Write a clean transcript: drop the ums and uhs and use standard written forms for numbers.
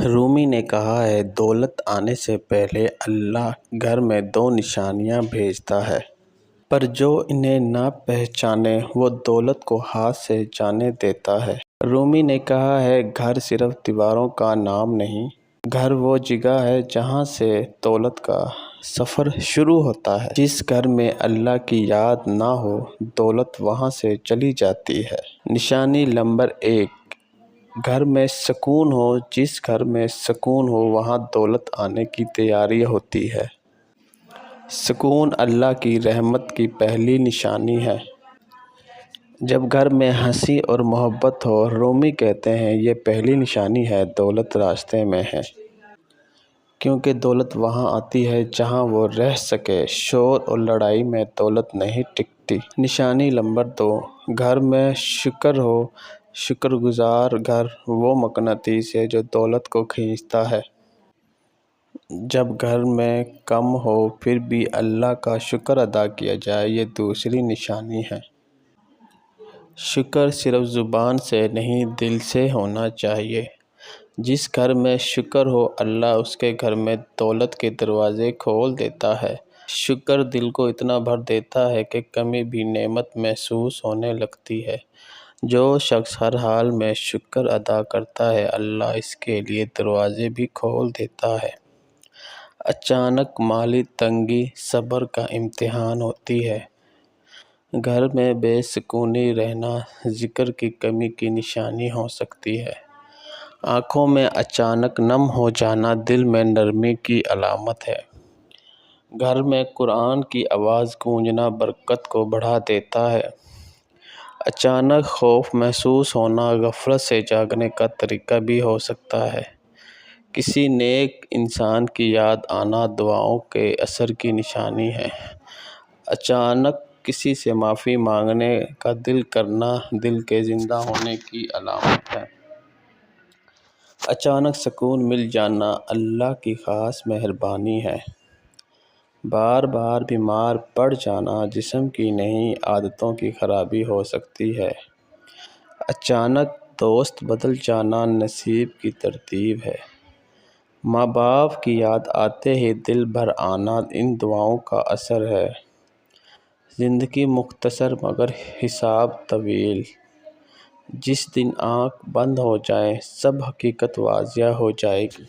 رومی نے کہا ہے دولت آنے سے پہلے اللہ گھر میں 2 نشانیاں بھیجتا ہے، پر جو انہیں نہ پہچانے وہ دولت کو ہاتھ سے جانے دیتا ہے۔ رومی نے کہا ہے گھر صرف دیواروں کا نام نہیں، گھر وہ جگہ ہے جہاں سے دولت کا سفر شروع ہوتا ہے۔ جس گھر میں اللہ کی یاد نہ ہو دولت وہاں سے چلی جاتی ہے۔ نشانی نمبر 1، گھر میں سکون ہو۔ جس گھر میں سکون ہو وہاں دولت آنے کی تیاری ہوتی ہے۔ سکون اللہ کی رحمت کی پہلی نشانی ہے۔ جب گھر میں ہنسی اور محبت ہو، رومی کہتے ہیں یہ پہلی نشانی ہے دولت راستے میں ہے، کیونکہ دولت وہاں آتی ہے جہاں وہ رہ سکے۔ شور اور لڑائی میں دولت نہیں ٹکتی۔ نشانی نمبر 2، گھر میں شکر ہو۔ شکر گزار گھر وہ مقناطیس ہے جو دولت کو کھینچتا ہے۔ جب گھر میں کم ہو پھر بھی اللہ کا شکر ادا کیا جائے، یہ دوسری نشانی ہے۔ شکر صرف زبان سے نہیں دل سے ہونا چاہیے۔ جس گھر میں شکر ہو اللہ اس کے گھر میں دولت کے دروازے کھول دیتا ہے۔ شکر دل کو اتنا بھر دیتا ہے کہ کمی بھی نعمت محسوس ہونے لگتی ہے۔ جو شخص ہر حال میں شکر ادا کرتا ہے اللہ اس کے لیے دروازے بھی کھول دیتا ہے۔ اچانک مالی تنگی صبر کا امتحان ہوتی ہے۔ گھر میں بے سکونی رہنا ذکر کی کمی کی نشانی ہو سکتی ہے۔ آنکھوں میں اچانک نم ہو جانا دل میں نرمی کی علامت ہے۔ گھر میں قرآن کی آواز گونجنا برکت کو بڑھا دیتا ہے۔ اچانک خوف محسوس ہونا غفلت سے جاگنے کا طریقہ بھی ہو سکتا ہے۔ کسی نیک انسان کی یاد آنا دعاؤں کے اثر کی نشانی ہے۔ اچانک کسی سے معافی مانگنے کا دل کرنا دل کے زندہ ہونے کی علامت ہے۔ اچانک سکون مل جانا اللہ کی خاص مہربانی ہے۔ بار بار بیمار پڑ جانا جسم کی نہیں عادتوں کی خرابی ہو سکتی ہے۔ اچانک دوست بدل جانا نصیب کی ترتیب ہے۔ ماں باپ کی یاد آتے ہی دل بھر آنا ان دعاؤں کا اثر ہے۔ زندگی مختصر مگر حساب طویل۔ جس دن آنکھ بند ہو جائے سب حقیقت واضح ہو جائے گی۔